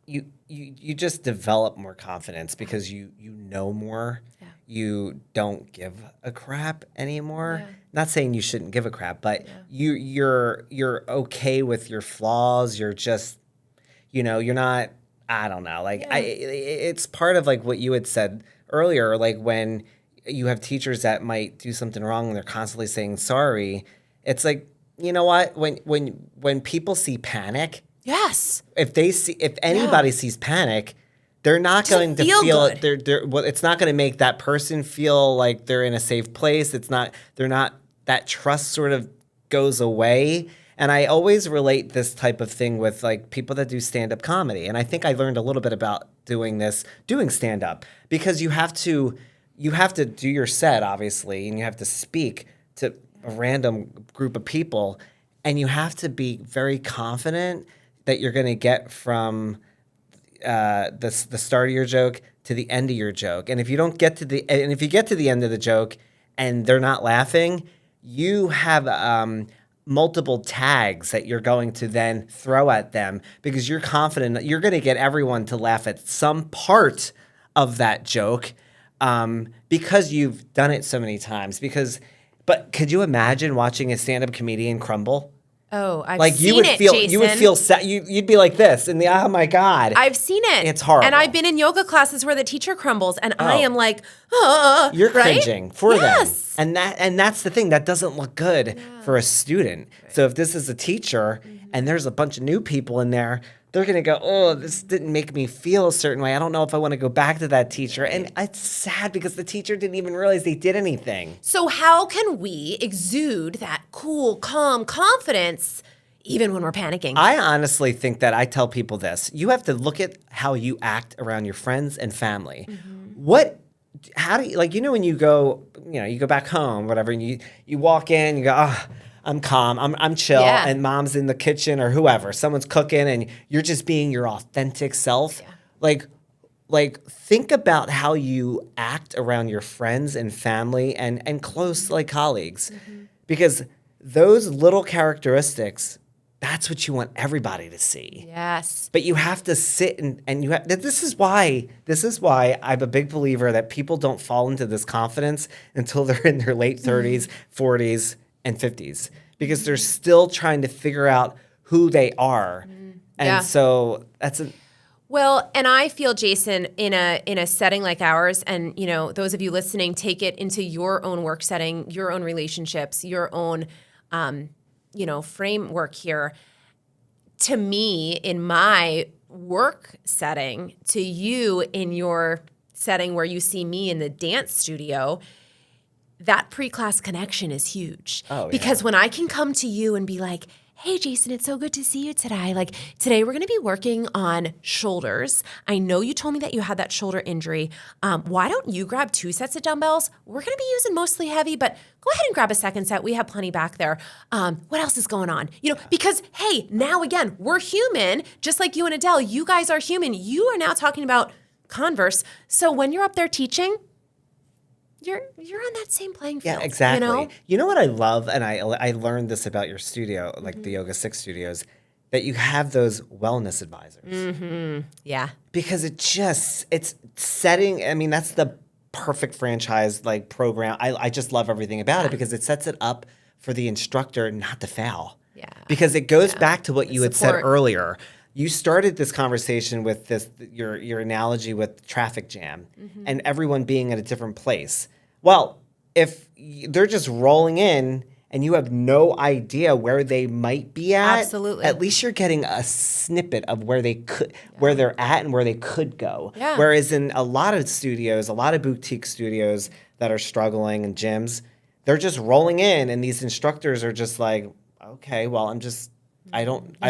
you just develop more confidence because you know more. Yeah. You don't give a crap anymore. Yeah. Not saying you shouldn't give a crap, but you're okay with your flaws. You're just, you're not, I don't know. Like it's part of like what you had said earlier, like when you have teachers that might do something wrong and they're constantly saying sorry. It's like, you know what? When people see panic, yes. If anybody sees panic, they're not going to feel it's not going to make that person feel like they're in a safe place. That trust sort of goes away. And I always relate this type of thing with like people that do stand-up comedy. And I think I learned a little bit about doing stand-up, because you have to do your set, obviously, and you have to speak to a random group of people, and you have to be very confident that you're going to get from the start of your joke to the end of your joke. And if you get to the end of the joke and they're not laughing, you have multiple tags that you're going to then throw at them, because you're confident that you're going to get everyone to laugh at some part of that joke, because you've done it so many times. But could you imagine watching a stand-up comedian crumble? Oh, I've like seen it, Jason. You would feel sad. You'd be like this, and oh my God. I've seen it. It's horrible. And I've been in yoga classes where the teacher crumbles, and I am like, oh, you're cringing for them. And that's the thing, that doesn't look good for a student. Right. So if this is a teacher and there's a bunch of new people in there, they're going to go, oh, this didn't make me feel a certain way. I don't know if I want to go back to that teacher. And it's sad because the teacher didn't even realize they did anything. So how can we exude that cool, calm confidence even when we're panicking? I honestly think that I tell people this. You have to look at how you act around your friends and family. Mm-hmm. How do you, like, when you go, you go back home, whatever, and you walk in, you go, I'm calm, I'm chill, and mom's in the kitchen or whoever, someone's cooking, and you're just being your authentic self. Yeah. Like think about how you act around your friends and family and close colleagues, because those little characteristics, that's what you want everybody to see. Yes. But you have to sit and you have. This is why I'm a big believer that people don't fall into this confidence until they're in their late 30s, 40s, and 50s, because they're still trying to figure out who they are. And so that's Well, and I feel, Jason, in a setting like ours, and those of you listening, take it into your own work setting, your own relationships, your own framework here. To me, in my work setting, to you in your setting where you see me in the dance studio, that pre-class connection is huge. Oh, because when I can come to you and be like, hey, Jason, it's so good to see you today. Like, today we're going to be working on shoulders. I know you told me that you had that shoulder injury. Why don't you grab 2 sets of dumbbells? We're going to be using mostly heavy, but go ahead and grab a second set. We have plenty back there. What else is going on? Because, hey, now again, we're human, just like you and Adele. You guys are human. You are now talking about converse. So when you're up there teaching, you're on that same playing field. Yeah, exactly. You know? You know what I love, and I learned this about your studio, like the YogaSix studios, that you have those wellness advisors. Yeah. Because it's setting, I mean, that's the perfect franchise like program. I just love everything about it because it sets it up for the instructor not to fail. Yeah. Because it goes back to what you had said Support. earlier. You started this conversation with your analogy with traffic jam and everyone being at a different place. Well, if they're just rolling in and you have no idea where they might be at, Absolutely. at least you're getting a snippet of where where they're at and where they could go. Yeah. Whereas in a lot of studios, a lot of boutique studios that are struggling and gyms, they're just rolling in and these instructors are just like, okay, well, There's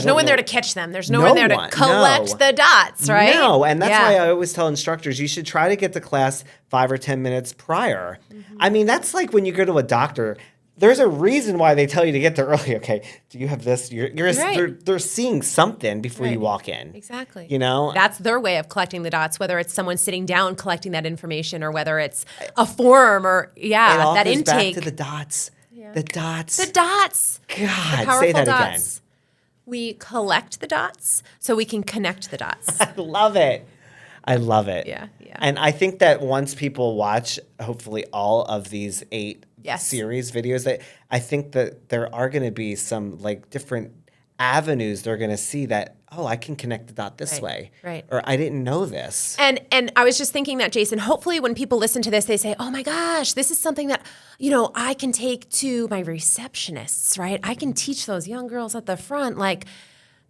no one there to catch them. There's no one there to collect the dots, right? No, and that's why I always tell instructors you should try to get to class 5 or 10 minutes prior. I mean, that's like when you go to a doctor. There's a reason why they tell you to get there early. Okay, do you have this? They're seeing something before you walk in. Exactly. You know? That's their way of collecting the dots, whether it's someone sitting down collecting that information or whether it's a form or, it all that goes intake. back to the dots. The dots. The dots. God, Powerful say that dots. We collect the dots so we can connect the dots. again. I love it. I love it. Yeah. And I think that once people watch, hopefully, all of these 8 series videos, that I think that there are going to be some like different avenues they're going to see that, oh, I can connect the dot this way. Right. Or I didn't know this. And I was just thinking that, Jason, hopefully when people listen to this, they say, oh my gosh, this is something that, I can take to my receptionists, right? I can teach those young girls at the front, like,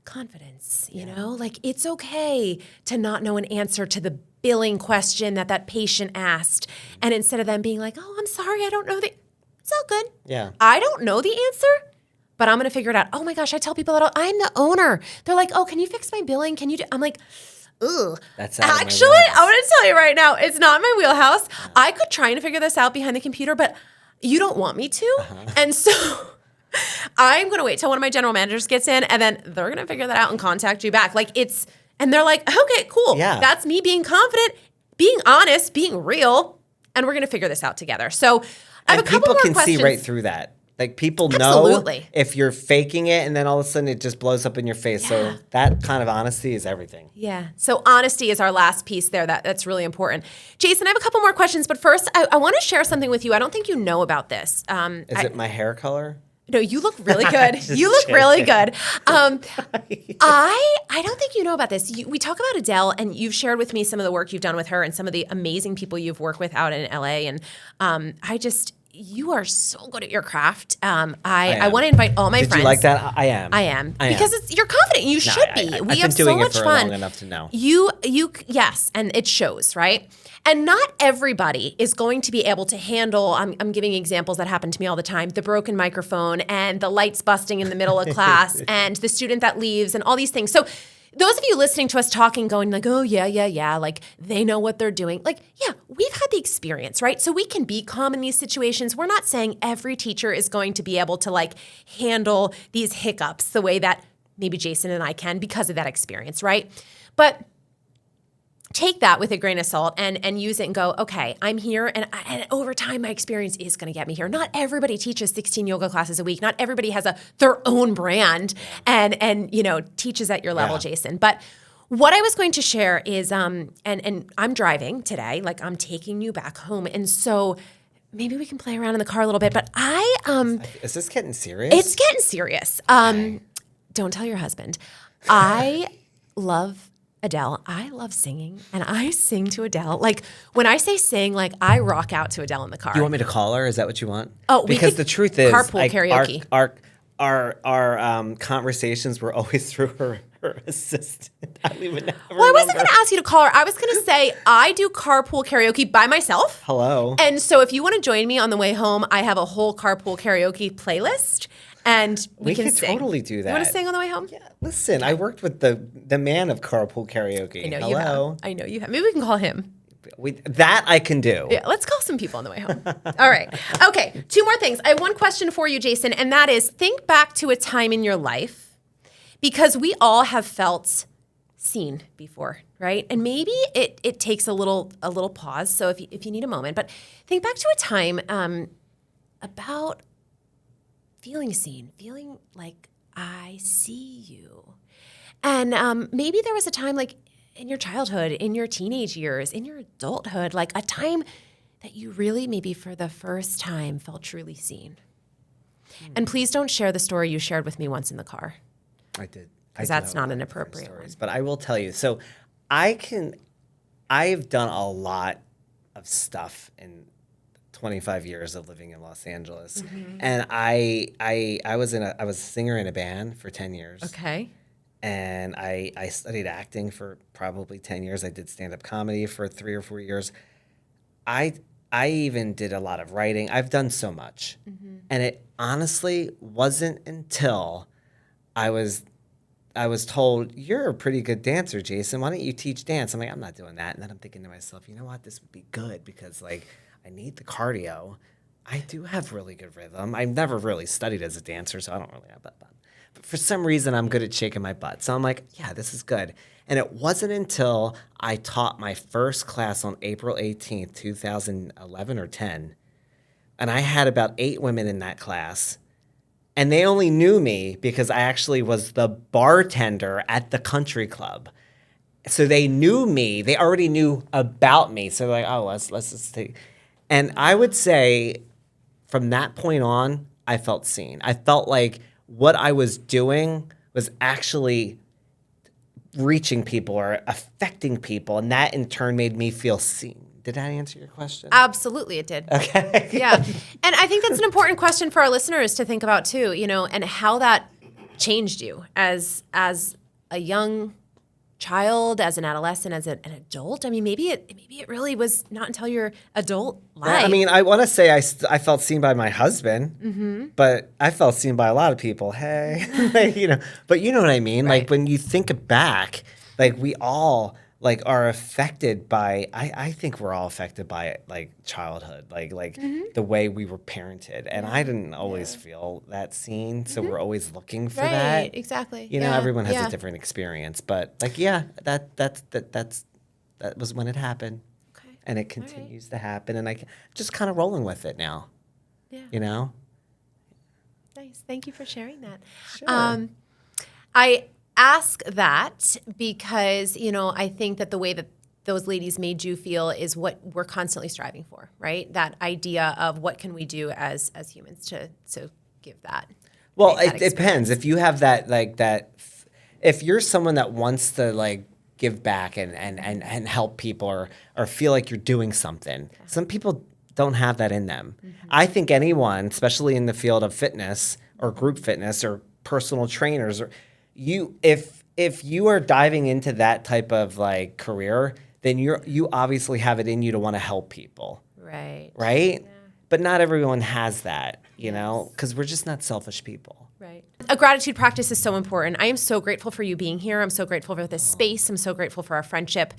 confidence, like it's okay to not know an answer to the billing question that patient asked. And instead of them being like, oh, I'm sorry, I don't know it's all good. Yeah. I don't know the answer, but I'm going to figure it out. Oh my gosh, I tell people that I'm the owner. They're like, oh, can you fix my billing? Can you I'm like, ugh. That's actually, I'm going to tell you right now, it's not my wheelhouse. I could try and figure this out behind the computer, but you don't want me to. And so I'm going to wait till one of my general managers gets in and then they're going to figure that out and contact you back. And they're like, okay, cool. Yeah. That's me being confident, being honest, being real, and we're going to figure this out together. So I have a couple more questions. People can see right through that. Like people Absolutely. know if you're faking it and then all of a sudden it just blows up in your face. So that kind of honesty is everything. Yeah. So honesty is our last piece there. That's really important. Jason, I have a couple more questions, but first I want to share something with you. I don't think you know about this. Is it my hair color? No, you look really good. You look really good. I don't think you know about this. We talk about Adele, and you've shared with me some of the work you've done with her and some of the amazing people you've worked with out in LA. And you are so good at your craft. I want to invite all my friends. Did you like that? I am. I am. Because you're confident. You should be. We have so much fun. Long enough to know. Yes, and it shows, right? And not everybody is going to be able to handle, I'm giving examples that happen to me all the time, the broken microphone and the lights busting in the middle of class and the student that leaves and all these things. So those of you listening to us talking, going like, oh, yeah, like they know what they're doing. Like, yeah, we've had the experience, right? So we can be calm in these situations. We're not saying every teacher is going to be able to like handle these hiccups the way that maybe Jason and I can because of that experience, right? But take that with a grain of salt and use it and go, okay, I'm here. And over time, my experience is going to get me here. Not everybody teaches 16 yoga classes a week. Not everybody has their own brand and teaches at your level, Jason. But what I was going to share is, and I'm driving today, like I'm taking you back home. And so maybe we can play around in the car a little bit, but Is this getting serious? It's getting serious. Don't tell your husband. I love Adele. I love singing, and I sing to Adele. Like when I say sing, like I rock out to Adele in the car. You want me to call her? Is that what you want? Oh, because the truth is, carpool karaoke. Our conversations were always through her assistant. I don't even know. Well, I wasn't going to ask you to call her. I was going to say I do carpool karaoke by myself. Hello. And so if you want to join me on the way home, I have a whole carpool karaoke playlist. And we can sing. Totally do that. You want to sing on the way home? Yeah. Listen, I worked with the man of carpool karaoke. I know you have. I know you have. Maybe we can call him. That I can do. Yeah, let's call some people on the way home. All right. Okay, 2 more things. I have one question for you, Jason, and that is think back to a time in your life because we all have felt seen before, right? And maybe it takes a little pause. So if you need a moment, but think back to a time about feeling seen, feeling like I see you. And maybe there was a time like in your childhood, in your teenage years, in your adulthood, like a time that you really maybe for the first time felt truly seen. And please don't share the story you shared with me once in the car. I did. Because that's not an appropriate one. But I will tell you. So I've done a lot of stuff in 25 years of living in Los Angeles. Mm-hmm. And I was a singer in a band for 10 years. Okay. And I studied acting for probably 10 years. I did stand-up comedy for 3 or 4 years. I even did a lot of writing. I've done so much. Mm-hmm. And it honestly wasn't until I was told, you're a pretty good dancer, Jason. Why don't you teach dance? I'm like, I'm not doing that. And then I'm thinking to myself, you know what? This would be good because, like, I need the cardio. I do have really good rhythm. I've never really studied as a dancer, so I don't really have that. But for some reason, I'm good at shaking my butt. So I'm like, yeah, this is good. And it wasn't until I taught my first class on April 18th, 2011 or 10, and I had about 8 women in that class, and they only knew me because I actually was the bartender at the country club. So they knew me. They already knew about me. So they're like, oh, let's just take. And I would say from that point on, I felt seen. I felt like what I was doing was actually reaching people or affecting people, and that in turn made me feel seen. Did that answer your question? Absolutely, it did. Okay. Yeah. And I think that's an important question for our listeners to think about too, you know, and how that changed you as a young child, as an adolescent, as an adult. I mean, maybe it really was not until your adult life. I mean, I want to say I felt seen by my husband, mm-hmm. but I felt seen by a lot of people. Hey, like, you know, but you know what I mean? Right. Like when you think back, like we all like are affected by, I think we're all affected by like childhood, like mm-hmm. the way we were parented. And I didn't always feel that seen. So we're always looking for that. Right, exactly. You know, everyone has a different experience, but like, that was when it happened. Okay. And it continues to happen. And I'm just kind of rolling with it now. Yeah. You know? Nice. Thank you for sharing that. Sure. I ask that because, you know, I think that the way that those ladies made you feel is what we're constantly striving for, right? That idea of what can we do as humans to give that. Well, it depends. If you have that, like that, if you're someone that wants to like give back and help people or feel like you're doing something, some people don't have that in them. Mm-hmm. I think anyone, especially in the field of fitness or group fitness or personal trainers, or if you are diving into that type of like career, then you obviously have it in you to want to help people. Right. Right? Yeah. But not everyone has that, you know, because we're just not selfish people. Right. A gratitude practice is so important. I am so grateful for you being here. I'm so grateful for this space. I'm so grateful for our friendship.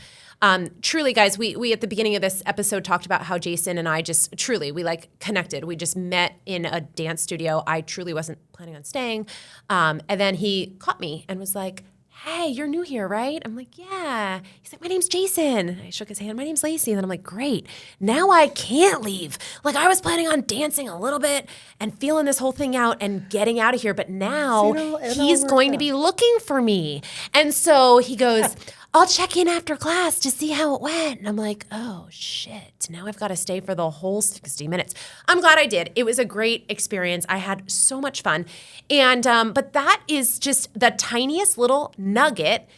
Truly, guys, we at the beginning of this episode talked about how Jason and I just truly, we like connected. We just met in a dance studio. I truly wasn't planning on staying. And then he caught me and was like, hey, you're new here, right? I'm like, yeah. He's like, my name's Jason. And I shook his hand. My name's Lacey. And then I'm like, great. Now I can't leave. Like I was planning on dancing a little bit and feeling this whole thing out and getting out of here. But now he's going to be looking for me. And so he goes, I'll check in after class to see how it went. And I'm like, oh, shit. Now I've got to stay for the whole 60 minutes. I'm glad I did. It was a great experience. I had so much fun. And but that is just the tiniest little nugget.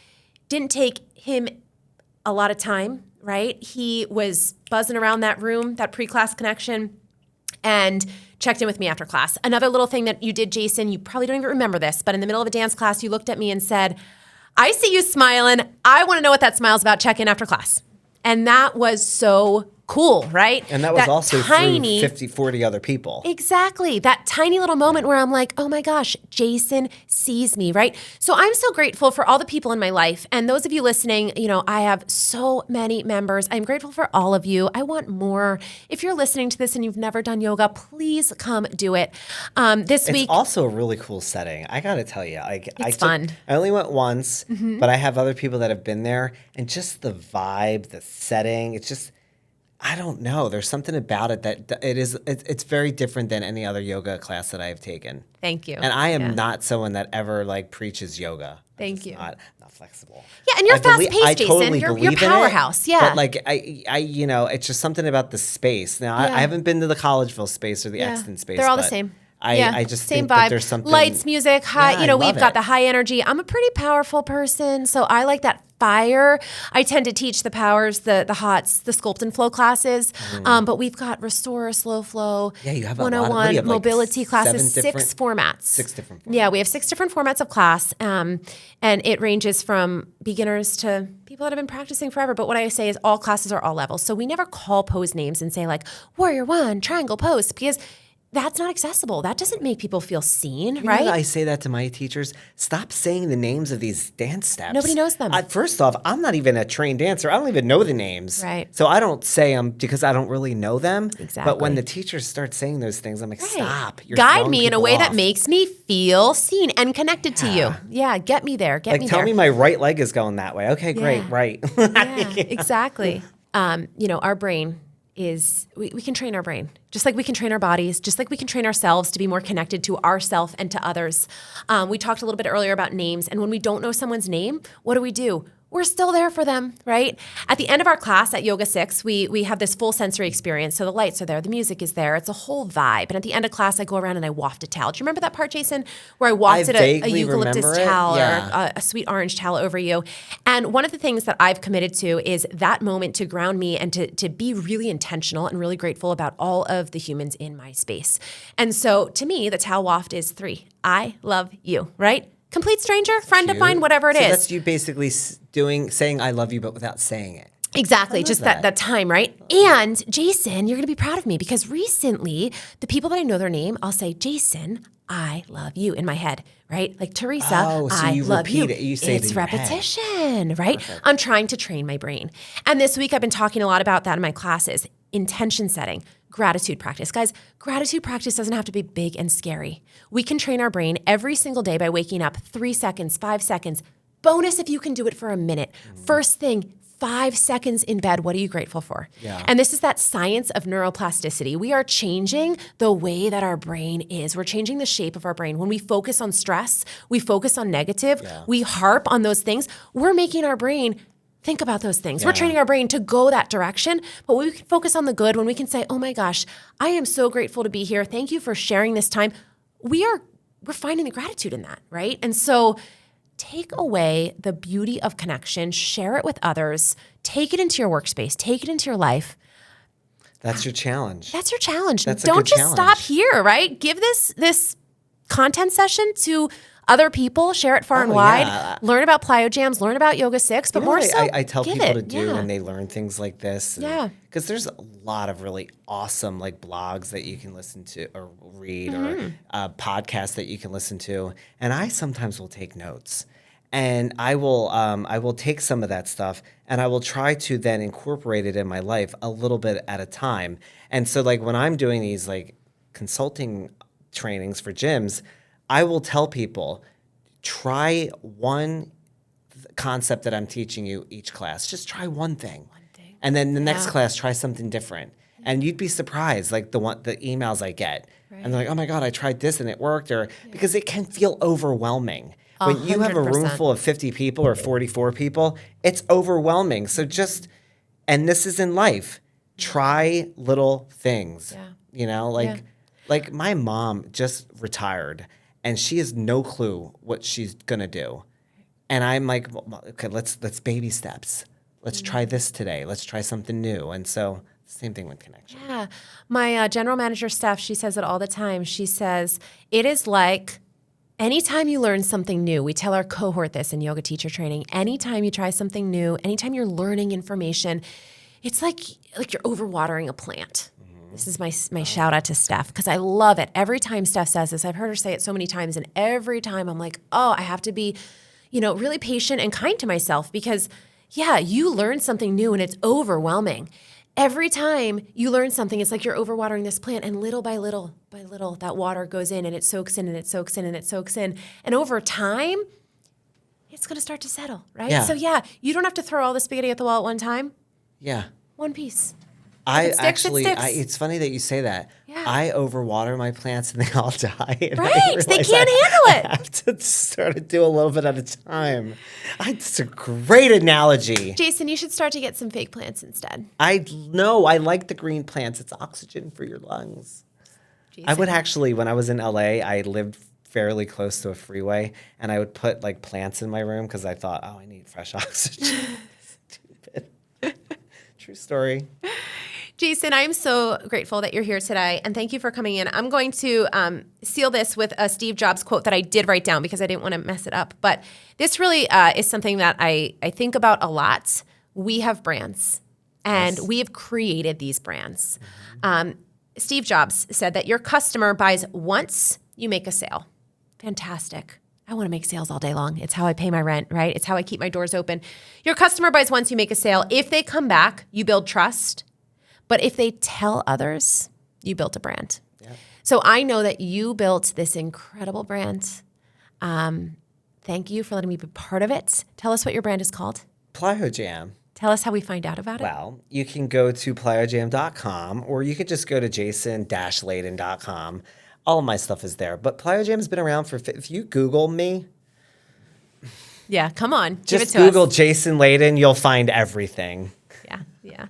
Didn't take him a lot of time, right? He was buzzing around that room, that pre-class connection, and checked in with me after class. Another little thing that you did, Jason, you probably don't even remember this, but in the middle of a dance class, you looked at me and said, I see you smiling. I want to know what that smile's about. Check in after class. And that was so cool, right? And that was also tiny, through 50, 40 other people. Exactly. That tiny little moment where I'm like, oh my gosh, Jason sees me, right? So I'm so grateful for all the people in my life. And those of you listening, I have so many members. I'm grateful for all of you. I want more. If you're listening to this and you've never done yoga, please come do it. This week. It's also a really cool setting. I got to tell you, It's fun. I only went once, but I have other people that have been there, and just the vibe, the setting, it's just, I don't know. There's something about it that it's very different than any other yoga class that I have taken. Thank you. And I am not someone that ever preaches yoga. Thank you. Not flexible. Yeah, and you're fast paced, Jason. Totally you're powerhouse. Yeah. But it's just something about the space. Now I haven't been to the Collegeville space or the Exton space. They're all the same. I just same think vibe. that there's something. Lights, music, high. Yeah, We've got the high energy. I'm a pretty powerful person, so I like that fire. I tend to teach the powers, the HOTS, the sculpt and flow classes. But we've got restore, slow flow, Yeah, you have 101, mobility classes, 6 formats. 6 different formats. Yeah, we have 6 different formats of class, and it ranges from beginners to people that have been practicing forever. But what I say is all classes are all levels. So we never call pose names and say warrior 1, triangle pose, because that's not accessible. That doesn't make people feel seen, right? I say that to my teachers. Stop saying the names of these dance steps. Nobody knows them. First off, I'm not even a trained dancer. I don't even know the names. Right. So I don't say them because I don't really know them. Exactly. But when the teachers start saying those things, I'm like, stop. You're Guide throwing me in a people way off. that makes me feel seen and connected to you. Yeah, get me there. Get me there. Tell me my right leg is going that way. Okay, great, right. Yeah, exactly. Our brain is, we can train our brain, just like we can train our bodies, just like we can train ourselves to be more connected to ourself and to others. We talked a little bit earlier about names, and when we don't know someone's name, what do? We're still there for them, right? At the end of our class at YogaSix, we have this full sensory experience. So the lights are there, the music is there, it's a whole vibe. And at the end of class, I go around and I waft a towel. Do you remember that part, Jason, where I wafted a eucalyptus towel or a sweet orange towel over you? And one of the things that I've committed to is that moment to ground me and to be really intentional and really grateful about all of the humans in my space. And so to me, the towel waft is 3. I love you, right? Complete stranger, friend of mine, whatever it is. That's you basically saying I love you, but without saying it. Exactly, just that time, right? And Jason, you're going to be proud of me because recently, the people that I know their name, I'll say, Jason, I love you in my head, right? Like Teresa, so I you love repeat you. It. You say it's it in your repetition, head. right? Perfect. I'm trying to train my brain. And this week, I've been talking a lot about that in my classes. Intention setting, gratitude practice. Guys, gratitude practice doesn't have to be big and scary. We can train our brain every single day by waking up 3 seconds, 5 seconds. Bonus if you can do it for a minute. First thing, 5 seconds in bed, what are you grateful for? Yeah. And this is that science of neuroplasticity. We are changing the way that our brain is. We're changing the shape of our brain. When we focus on stress, we focus on negative, we harp on those things, we're making our brain think about those things. We're training our brain to go that direction, but we can focus on the good when we can say, oh my gosh, I am so grateful to be here. Thank you for sharing this time. We're finding the gratitude in that, right? And so take away the beauty of connection, share it with others, take it into your workspace, take it into your life. That's your challenge. That's your challenge. That's a Don't good just challenge. stop here, right? Give this content session to other people, share it far and wide, learn about plyo jams, learn about YogaSix, but more so, I tell give people it. to do when they learn things like this. Yeah. Because there's a lot of really awesome blogs that you can listen to or read or podcasts that you can listen to. And I sometimes will take notes. And I will take some of that stuff and I will try to then incorporate it in my life a little bit at a time. And so when I'm doing these consulting trainings for gyms, I will tell people, try one concept that I'm teaching you each class. Just try one thing. And then the next class, try something different. And you'd be surprised, the emails I get. Right. And they're like, oh my God, I tried this and it worked. Because it can feel overwhelming. When you have a room full of 50 people or 44 people, it's overwhelming. So and this is in life, try little things. Yeah. Like my mom just retired. And she has no clue what she's gonna do, and I'm like, well, okay, let's baby steps. Let's try this today. Let's try something new. And so, same thing with connection. Yeah, my general manager Steph, she says it all the time. She says it is like anytime you learn something new. We tell our cohort this in yoga teacher training. Anytime you try something new, anytime you're learning information, it's like like you're overwatering a plant. This is my shout out to Steph because I love it. Every time Steph says this, I've heard her say it so many times, and every time I'm like, oh, I have to be, really patient and kind to myself because, yeah, you learn something new and it's overwhelming. Every time you learn something, it's like you're overwatering this plant, and little by little, that water goes in and it soaks in and it soaks in and it soaks in. And over time, it's going to start to settle, right? Yeah. So, yeah, you don't have to throw all the spaghetti at the wall at one time. Yeah. One piece. It's funny that you say that. Yeah. I overwater my plants and they all die. And Right. They can't handle it. I have to sort of do a little bit at a time. It's a great analogy. Jason, you should start to get some fake plants instead. I know. I like the green plants. It's oxygen for your lungs. Jason. I would actually, when I was in LA, I lived fairly close to a freeway, and I would put like plants in my room because I thought, oh, I need fresh oxygen. Stupid. True story. Jason, I'm so grateful that you're here today, and thank you for coming in. I'm going to seal this with a Steve Jobs quote that I did write down because I didn't want to mess it up. But this really is something that I think about a lot. We have brands, and we have created these brands. Steve Jobs said that your customer buys once, you make a sale. Fantastic. I want to make sales all day long. It's how I pay my rent, right? It's how I keep my doors open. Your customer buys once, you make a sale. If they come back, you build trust. But if they tell others, you built a brand. Yep. So I know that you built this incredible brand. Thank you for letting me be part of it. Tell us what your brand is called. Plyo Jam. Tell us how we find out about it. Well, you can go to plyojam.com, or you could just go to jason-layden.com. All of my stuff is there. But Plyo Jam has been around if you Google me. Yeah, come on. Just Google Jason Layden. You'll find everything. Yeah.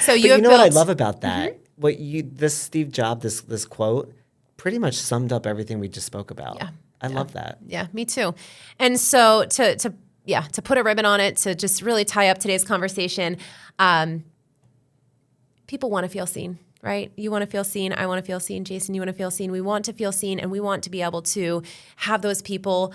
So you know what I love about that? This Steve Jobs, this quote, pretty much summed up everything we just spoke about. Yeah. I love that. Yeah, me too. And so to put a ribbon on it, to just really tie up today's conversation, people want to feel seen, right? You want to feel seen. I want to feel seen. Jason, you want to feel seen. We want to feel seen, and we want to be able to have those people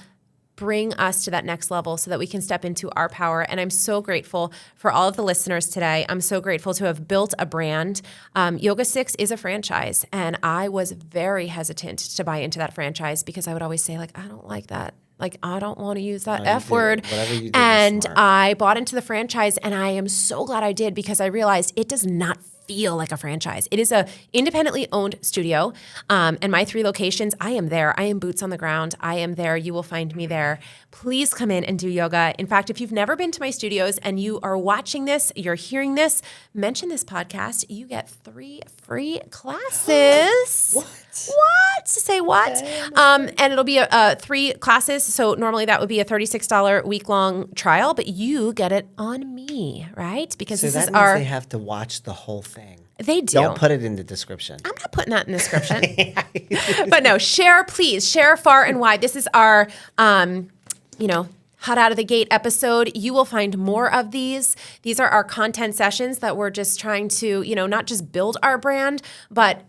bring us to that next level so that we can step into our power. And I'm so grateful for all of the listeners today. I'm so grateful to have built a brand. YogaSix is a franchise, and I was very hesitant to buy into that franchise because I would always say, like, I don't like that. Like, I don't want to use that F word. Whatever you do, and smart. I bought into the franchise, and I am so glad I did because I realized it does not feel like a franchise. It is a independently owned studio. And my 3 locations, I am there. I am boots on the ground. I am there. You will find me there. Please come in and do yoga. In fact, if you've never been to my studios and you are watching this, you're hearing this, mention this podcast. You get 3 free classes. What? Say what? And it'll be 3 classes. So normally that would be a $36 week-long trial, but you get it on me, right? Because so this that is means they have to watch the whole thing. They do. Don't put it in the description. I'm not putting that in the description. But no, share, please. Share far and wide. This is our, hot out of the gate episode. You will find more of these. These are our content sessions that we're just trying to, not just build our brand, but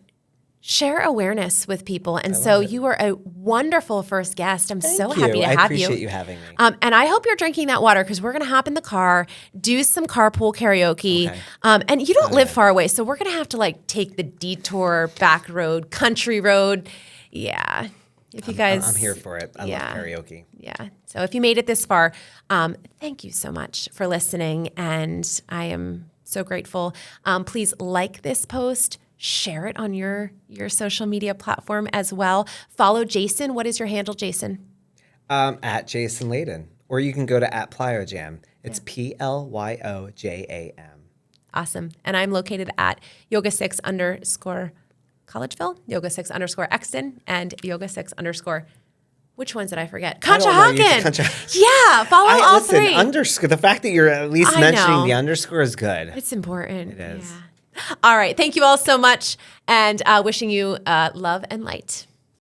share awareness with people. And so you are a wonderful first guest. I'm so happy to have you. I appreciate you having me. And I hope you're drinking that water because we're going to hop in the car, do some carpool karaoke. Okay. And you don't live far away, so we're going to have to take the detour, back road, country road. Yeah. If you guys, I'm here for it. I love karaoke. Yeah. So if you made it this far, thank you so much for listening. And I am so grateful. Please like this post. Share it on your social media platform as well. Follow Jason. What is your handle, Jason? At Jason Layden. Or you can go to @PlyoJam. It's PLYOJAM. Awesome. And I'm located at YogaSix _ Collegeville, YogaSix _ Exton, and YogaSix _ which ones did I forget? Conshohocken. Yeah, follow all 3. Underscore. The fact that you're at least mentioning the underscore is good. It's important. It is. Yeah. All right. Thank you all so much, and wishing you love and light.